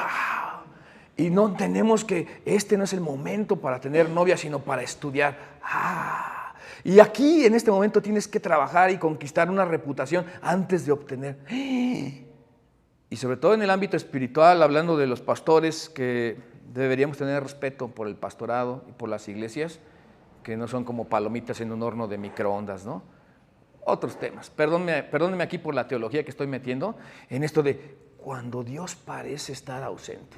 Y no entendemos que este no es el momento para tener novia, sino para estudiar. Y aquí en este momento tienes que trabajar y conquistar una reputación antes de obtener. Y sobre todo en el ámbito espiritual, hablando de los pastores, que deberíamos tener respeto por el pastorado y por las iglesias, que no son como palomitas en un horno de microondas, ¿no? Otros temas. Perdónenme aquí por la teología que estoy metiendo en esto de cuando Dios parece estar ausente,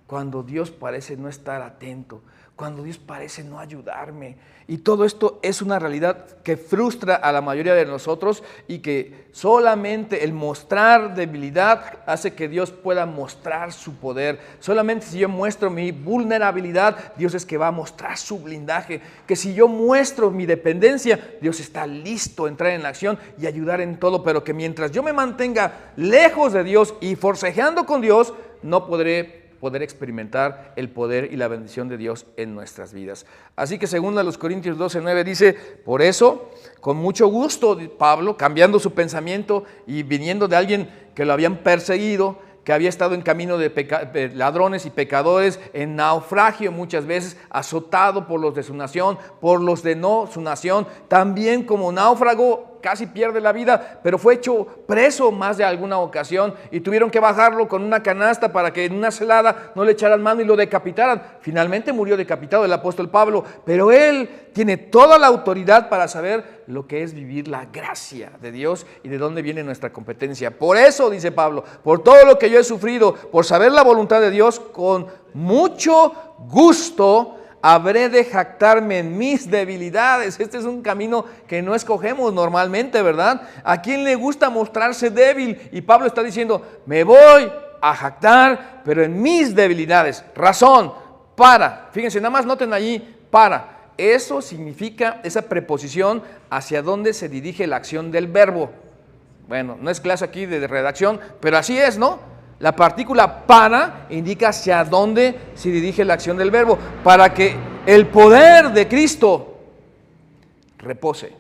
cuando Dios parece no estar atento, cuando Dios parece no ayudarme. Y todo esto es una realidad que frustra a la mayoría de nosotros, y que solamente el mostrar debilidad hace que Dios pueda mostrar su poder. Solamente si yo muestro mi vulnerabilidad, Dios es que va a mostrar su blindaje. Que si yo muestro mi dependencia, Dios está listo a entrar en la acción y ayudar en todo. Pero que mientras yo me mantenga lejos de Dios y forcejeando con Dios, no podré poder experimentar el poder y la bendición de Dios en nuestras vidas. Así que según a los Corintios 12:9 dice, por eso, con mucho gusto, Pablo, cambiando su pensamiento y viniendo de alguien que lo habían perseguido, que había estado en camino de ladrones y pecadores, en naufragio muchas veces, azotado por los de su nación, por los de no su nación, también como náufrago casi pierde la vida, pero fue hecho preso más de alguna ocasión y tuvieron que bajarlo con una canasta para que en una celada no le echaran mano y lo decapitaran. Finalmente murió decapitado el apóstol Pablo, pero él tiene toda la autoridad para saber lo que es vivir la gracia de Dios y de dónde viene nuestra competencia. Por eso, dice Pablo, por todo lo que yo he sufrido, por saber la voluntad de Dios, con mucho gusto habré de jactarme en mis debilidades. Este es un camino que no escogemos normalmente, ¿verdad? ¿A quién le gusta mostrarse débil? Y Pablo está diciendo, me voy a jactar, pero en mis debilidades. Razón, para. Fíjense, nada más noten allí, para. Eso significa esa preposición hacia dónde se dirige la acción del verbo. Bueno, no es clase aquí de redacción, pero así es, ¿no? La partícula para indica hacia dónde se dirige la acción del verbo, para que el poder de Cristo repose,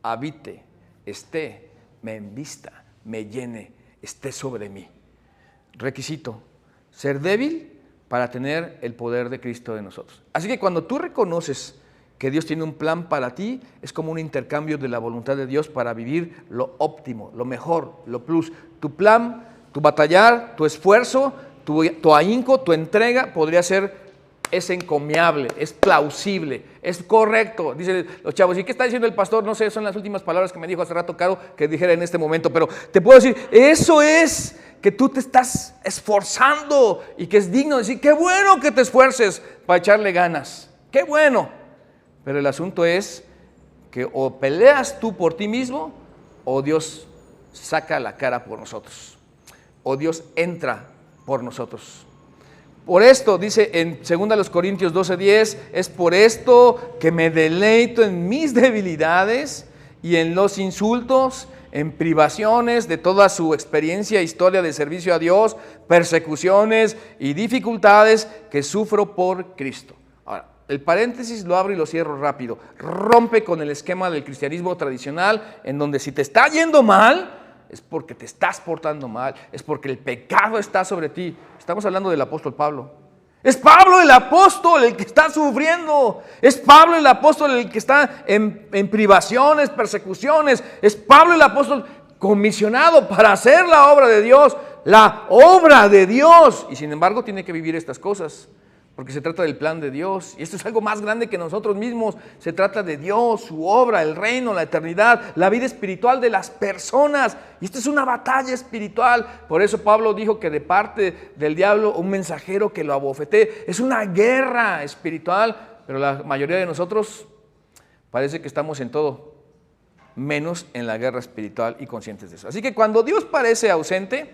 habite, esté, me embista, me llene, esté sobre mí. Requisito, ser débil para tener el poder de Cristo en nosotros. Así que cuando tú reconoces que Dios tiene un plan para ti, es como un intercambio de la voluntad de Dios para vivir lo óptimo, lo mejor, lo plus. Tu plan, tu batallar, tu esfuerzo, tu ahínco, tu entrega podría ser, es encomiable, es plausible, es correcto. Dicen los chavos, ¿y qué está diciendo el pastor? No sé, son las últimas palabras que me dijo hace rato Caro que dijera en este momento, pero te puedo decir, eso es que tú te estás esforzando y que es digno de decir, qué bueno que te esfuerces para echarle ganas, qué bueno. Pero el asunto es que o peleas tú por ti mismo o Dios saca la cara por nosotros, o Dios entra por nosotros. Por esto, dice en 2 Corintios 12:10, es por esto que me deleito en mis debilidades y en los insultos, en privaciones de toda su experiencia e historia de servicio a Dios, persecuciones y dificultades que sufro por Cristo. Ahora, el paréntesis lo abro y lo cierro rápido. Rompe con el esquema del cristianismo tradicional, en donde si te está yendo mal, es porque te estás portando mal, es porque el pecado está sobre ti. Estamos hablando del apóstol Pablo. Es Pablo el apóstol el que está sufriendo. Es Pablo el apóstol el que está en privaciones, persecuciones. Es Pablo el apóstol comisionado para hacer la obra de Dios. La obra de Dios. Y sin embargo tiene que vivir estas cosas. Porque se trata del plan de Dios. Y esto es algo más grande que nosotros mismos. Se trata de Dios, su obra, el reino, la eternidad, la vida espiritual de las personas. Y esto es una batalla espiritual. Por eso Pablo dijo que de parte del diablo, un mensajero que lo abofetee. Es una guerra espiritual. Pero la mayoría de nosotros parece que estamos en todo, menos en la guerra espiritual y conscientes de eso. Así que cuando Dios parece ausente,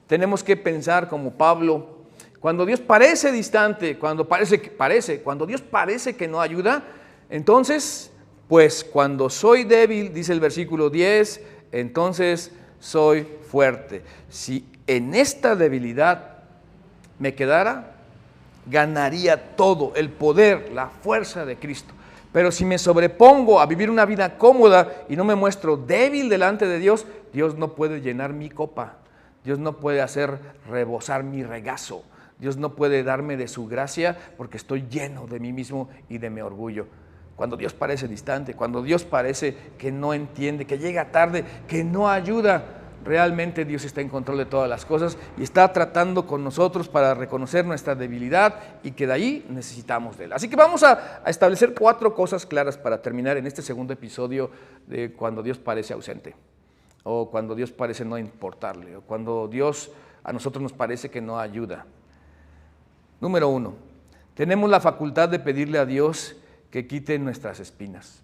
tenemos que pensar como Pablo. Cuando Dios parece distante, cuando Dios parece que no ayuda, entonces, pues cuando soy débil, dice el versículo 10, entonces soy fuerte. Si en esta debilidad me quedara, ganaría todo, el poder, la fuerza de Cristo. Pero si me sobrepongo a vivir una vida cómoda y no me muestro débil delante de Dios, Dios no puede llenar mi copa, Dios no puede hacer rebosar mi regazo. Dios no puede darme de su gracia porque estoy lleno de mí mismo y de mi orgullo. Cuando Dios parece distante, cuando Dios parece que no entiende, que llega tarde, que no ayuda, realmente Dios está en control de todas las cosas y está tratando con nosotros para reconocer nuestra debilidad y que de ahí necesitamos de Él. Así que vamos a establecer 4 cosas claras para terminar en este segundo episodio de cuando Dios parece ausente, o cuando Dios parece no importarle, o cuando Dios a nosotros nos parece que no ayuda. Número 1, tenemos la facultad de pedirle a Dios que quite nuestras espinas.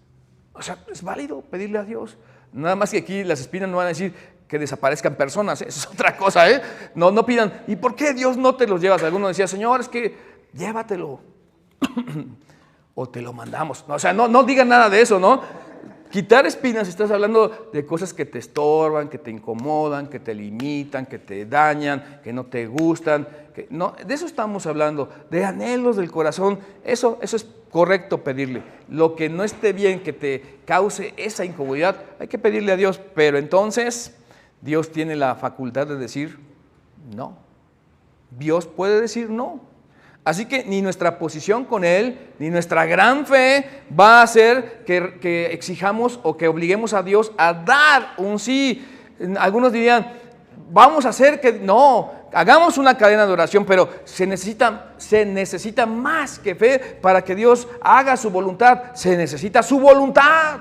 O sea, es válido pedirle a Dios. Nada más que aquí las espinas no van a decir que desaparezcan personas, eso es otra cosa, ¿eh? No pidan, ¿y por qué Dios no te los llevas? Alguno decía, Señor, es que llévatelo o te lo mandamos. O sea, no digan nada de eso, ¿no? Quitar espinas, estás hablando de cosas que te estorban, que te incomodan, que te limitan, que te dañan, que no te gustan. No, de eso estamos hablando, de anhelos del corazón. Eso es correcto pedirle. Lo que no esté bien, que te cause esa incomodidad, hay que pedirle a Dios. Pero entonces Dios tiene la facultad de decir no. Dios puede decir no. Así que ni nuestra posición con Él, ni nuestra gran fe va a hacer que exijamos o que obliguemos a Dios a dar un sí. Algunos dirían, vamos a hacer que... No, hagamos una cadena de oración, pero se necesita más que fe para que Dios haga su voluntad. Se necesita su voluntad.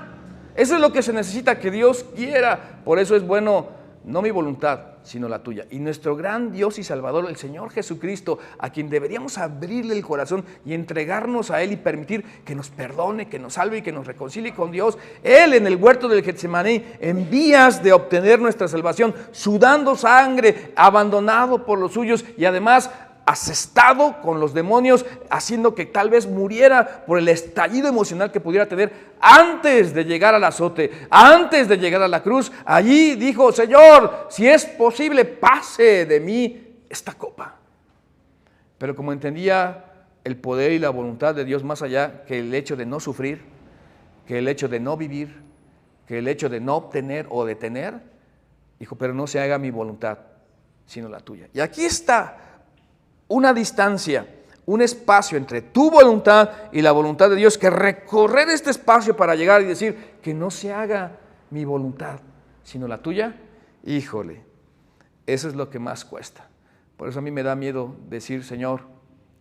Eso es lo que se necesita, que Dios quiera. Por eso es bueno, no mi voluntad, sino la tuya. Y nuestro gran Dios y Salvador, el Señor Jesucristo, a quien deberíamos abrirle el corazón y entregarnos a Él y permitir que nos perdone, que nos salve y que nos reconcilie con Dios. Él en el huerto del Getsemaní, en vías de obtener nuestra salvación, sudando sangre, abandonado por los suyos y además asestado con los demonios, haciendo que tal vez muriera por el estallido emocional que pudiera tener antes de llegar al azote, antes de llegar a la cruz. Allí dijo, Señor, si es posible, pase de mí esta copa. Pero como entendía el poder y la voluntad de Dios más allá que el hecho de no sufrir, que el hecho de no vivir, que el hecho de no obtener o de tener, dijo, pero no se haga mi voluntad, sino la tuya. Y aquí está una distancia, un espacio entre tu voluntad y la voluntad de Dios, que recorrer este espacio para llegar y decir que no se haga mi voluntad, sino la tuya, híjole, eso es lo que más cuesta. Por eso a mí me da miedo decir, Señor,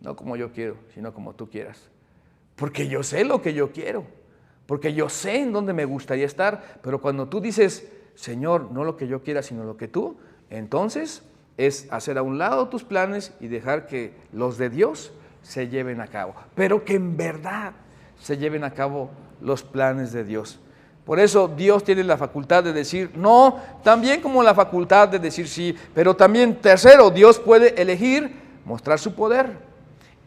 no como yo quiero, sino como tú quieras. Porque yo sé lo que yo quiero, porque yo sé en dónde me gustaría estar, pero cuando tú dices, Señor, no lo que yo quiera, sino lo que tú, entonces es hacer a un lado tus planes y dejar que los de Dios se lleven a cabo, pero que en verdad se lleven a cabo los planes de Dios. Por eso Dios tiene la facultad de decir no, también como la facultad de decir sí, pero también tercero, Dios puede elegir mostrar su poder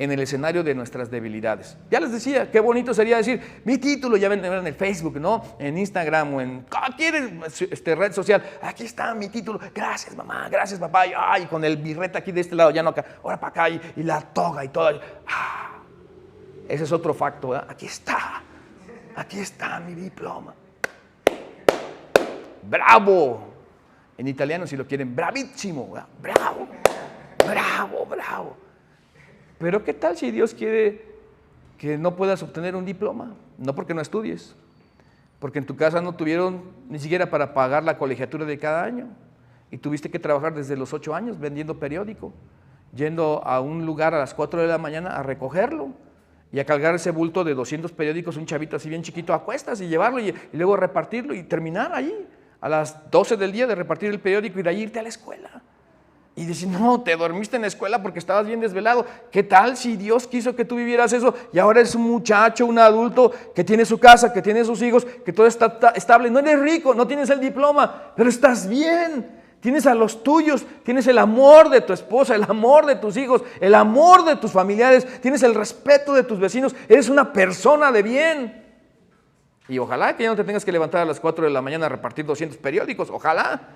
en el escenario de nuestras debilidades. Ya les decía, qué bonito sería decir, mi título, ya ven en el Facebook, ¿no? En Instagram o en cualquier red social, aquí está mi título, gracias mamá, gracias papá, y ay, con el birrete aquí de este lado, ya no acá, ahora para acá, y la toga y todo. Ese es otro facto, ¿verdad? Aquí está mi diploma. Bravo. En italiano si lo quieren, bravissimo, ¿verdad? Bravo, bravo, bravo. Pero ¿qué tal si Dios quiere que no puedas obtener un diploma? No porque no estudies, porque en tu casa no tuvieron ni siquiera para pagar la colegiatura de cada año y tuviste que trabajar desde los 8 años vendiendo periódico, yendo a un lugar a las 4 de la mañana a recogerlo y a cargar ese bulto de 200 periódicos, un chavito así bien chiquito a cuestas y llevarlo y luego repartirlo y terminar ahí a las 12 del día de repartir el periódico y de ahí irte a la escuela. Y decir, no, te dormiste en la escuela porque estabas bien desvelado. ¿Qué tal si Dios quiso que tú vivieras eso y ahora eres un muchacho, un adulto que tiene su casa, que tiene sus hijos, que todo está estable? No eres rico, no tienes el diploma, pero estás bien. Tienes a los tuyos, tienes el amor de tu esposa, el amor de tus hijos, el amor de tus familiares, tienes el respeto de tus vecinos, eres una persona de bien. Y ojalá que ya no te tengas que levantar a las 4 de la mañana a repartir 200 periódicos, ojalá.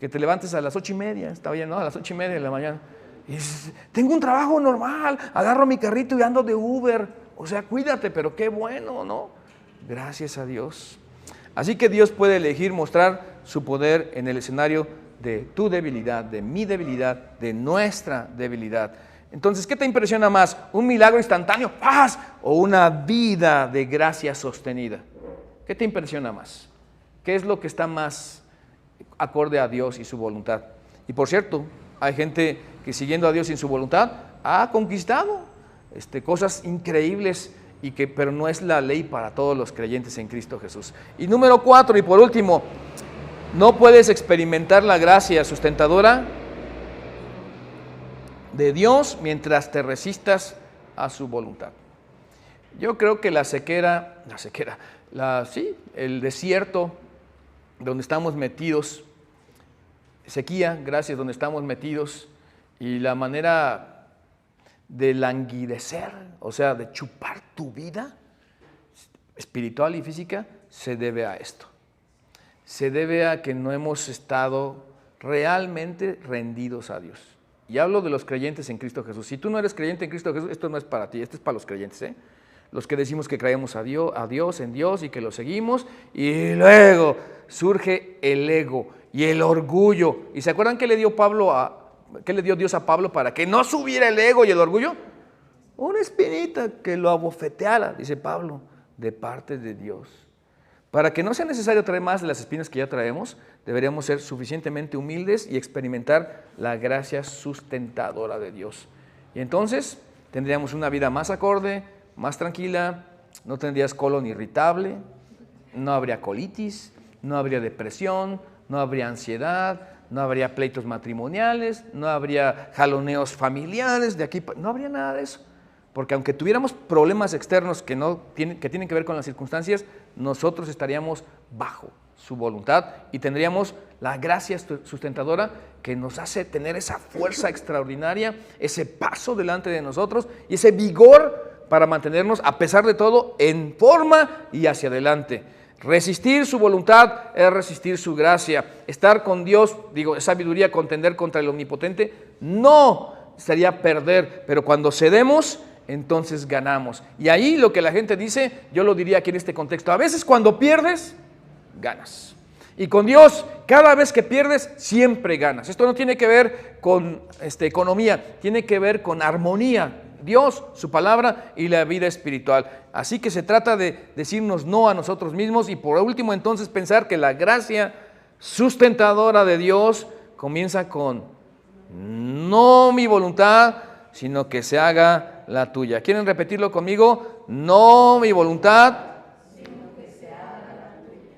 Que te levantes a las 8:30, está bien, ¿no? A las 8:30 de la mañana. Y dices, tengo un trabajo normal, agarro mi carrito y ando de Uber. O sea, cuídate, pero qué bueno, ¿no? Gracias a Dios. Así que Dios puede elegir mostrar su poder en el escenario de tu debilidad, de mi debilidad, de nuestra debilidad. Entonces, ¿qué te impresiona más? ¿Un milagro instantáneo, paz, o una vida de gracia sostenida? ¿Qué te impresiona más? ¿Qué es lo que está más acorde a Dios y su voluntad? Y por cierto, hay gente que siguiendo a Dios sin su voluntad ha conquistado cosas increíbles, pero no es la ley para todos los creyentes en Cristo Jesús. Y número 4, y por último, no puedes experimentar la gracia sustentadora de Dios mientras te resistas a su voluntad. Yo creo que el desierto donde estamos metidos, sequía, gracias, donde estamos metidos, y la manera de languidecer, o sea, de chupar tu vida espiritual y física, se debe a esto. Se debe a que no hemos estado realmente rendidos a Dios. Y hablo de los creyentes en Cristo Jesús. Si tú no eres creyente en Cristo Jesús, esto no es para ti, esto es para los creyentes, ¿eh? Los que decimos que creemos a Dios, en Dios y que lo seguimos, y luego surge el ego y el orgullo. ¿Y se acuerdan qué le dio Dios a Pablo para que no subiera el ego y el orgullo? una espinita que lo abofeteara, dice Pablo, de parte de Dios. Para que no sea necesario traer más de las espinas que ya traemos, deberíamos ser suficientemente humildes y experimentar la gracia sustentadora de Dios. Y entonces tendríamos una vida más acorde, más tranquila, no tendrías colon irritable, no habría colitis, no habría depresión, no habría ansiedad, no habría pleitos matrimoniales, no habría jaloneos familiares, no habría nada de eso. Porque aunque tuviéramos problemas externos que tienen que ver con las circunstancias, nosotros estaríamos bajo su voluntad y tendríamos la gracia sustentadora que nos hace tener esa fuerza extraordinaria, ese paso delante de nosotros y ese vigor para mantenernos, a pesar de todo, en forma y hacia adelante. Resistir su voluntad es resistir su gracia. Estar con Dios, es sabiduría, contender contra el omnipotente, no sería perder, pero cuando cedemos, entonces ganamos. Y ahí lo que la gente dice, yo lo diría aquí en este contexto, a veces cuando pierdes, ganas. Y con Dios, cada vez que pierdes, siempre ganas. Esto no tiene que ver con economía, tiene que ver con armonía. Dios, su palabra y la vida espiritual. Así que se trata de decirnos no a nosotros mismos y por último entonces pensar que la gracia sustentadora de Dios comienza con no mi voluntad, sino que se haga la tuya. ¿Quieren repetirlo conmigo? No mi voluntad, sino que se haga la tuya.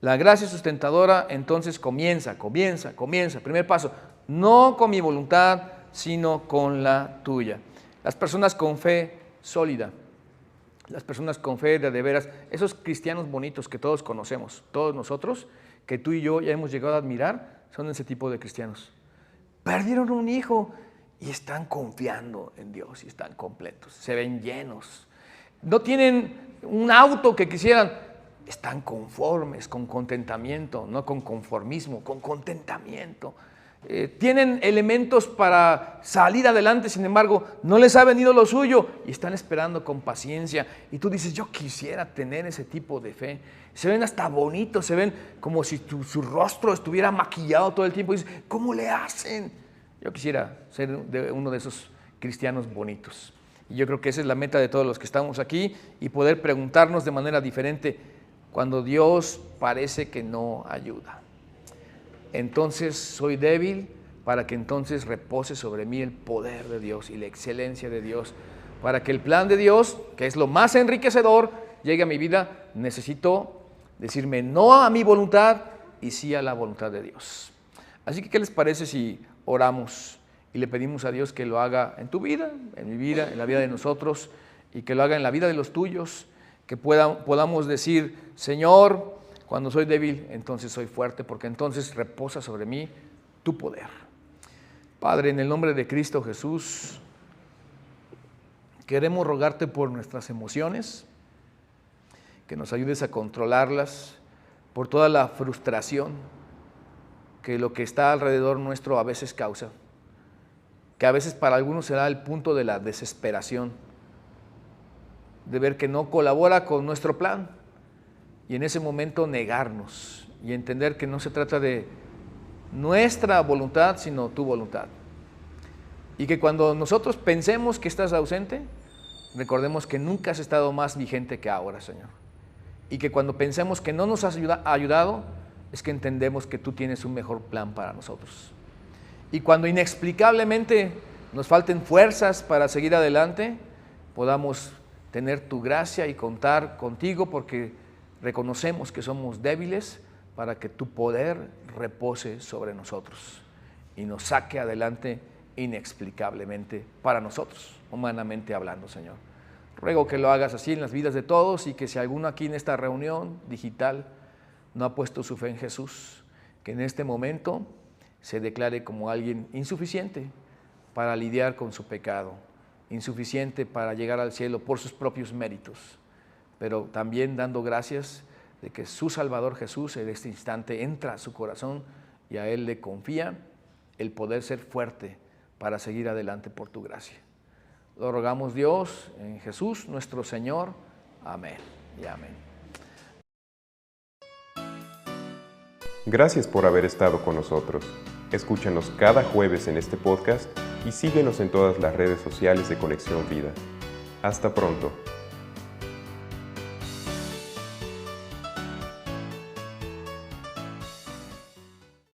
La gracia sustentadora entonces comienza. Primer paso, no con mi voluntad, sino con la tuya. Las personas con fe sólida, las personas con fe de veras, esos cristianos bonitos que todos conocemos, todos nosotros, que tú y yo ya hemos llegado a admirar, son ese tipo de cristianos. Perdieron un hijo y están confiando en Dios y están completos, se ven llenos. No tienen un auto que quisieran, están conformes, con contentamiento, no con conformismo, con contentamiento. Tienen elementos para salir adelante, sin embargo, no les ha venido lo suyo y están esperando con paciencia. Y tú dices, yo quisiera tener ese tipo de fe. Se ven hasta bonitos, se ven como si su rostro estuviera maquillado todo el tiempo. Y dices, ¿cómo le hacen? Yo quisiera ser uno de esos cristianos bonitos. Y yo creo que esa es la meta de todos los que estamos aquí y poder preguntarnos de manera diferente cuando Dios parece que no ayuda. Entonces soy débil para que entonces repose sobre mí el poder de Dios y la excelencia de Dios. Para que el plan de Dios, que es lo más enriquecedor, llegue a mi vida, necesito decirme no a mi voluntad y sí a la voluntad de Dios. Así que, ¿qué les parece si oramos y le pedimos a Dios que lo haga en tu vida, en mi vida, en la vida de nosotros y que lo haga en la vida de los tuyos? Que podamos decir, Señor, cuando soy débil, entonces soy fuerte, porque entonces reposa sobre mí tu poder. Padre, en el nombre de Cristo Jesús, queremos rogarte por nuestras emociones, que nos ayudes a controlarlas, por toda la frustración que lo que está alrededor nuestro a veces causa, que a veces para algunos será el punto de la desesperación, de ver que no colabora con nuestro plan, y en ese momento negarnos y entender que no se trata de nuestra voluntad, sino tu voluntad. Y que cuando nosotros pensemos que estás ausente, recordemos que nunca has estado más vigente que ahora, Señor. Y que cuando pensemos que no nos has ayudado, es que entendemos que tú tienes un mejor plan para nosotros. Y cuando inexplicablemente nos falten fuerzas para seguir adelante, podamos tener tu gracia y contar contigo, porque reconocemos que somos débiles, para que tu poder repose sobre nosotros y nos saque adelante inexplicablemente para nosotros, humanamente hablando, Señor. Ruego que lo hagas así en las vidas de todos y que si alguno aquí en esta reunión digital no ha puesto su fe en Jesús, que en este momento se declare como alguien insuficiente para lidiar con su pecado, insuficiente para llegar al cielo por sus propios méritos, pero también dando gracias de que su Salvador Jesús en este instante entra a su corazón y a Él le confía el poder ser fuerte para seguir adelante por tu gracia. Lo rogamos, Dios, en Jesús nuestro Señor. Amén y amén. Gracias por haber estado con nosotros. Escúchanos cada jueves en este podcast y síguenos en todas las redes sociales de Conexión Vida. Hasta pronto.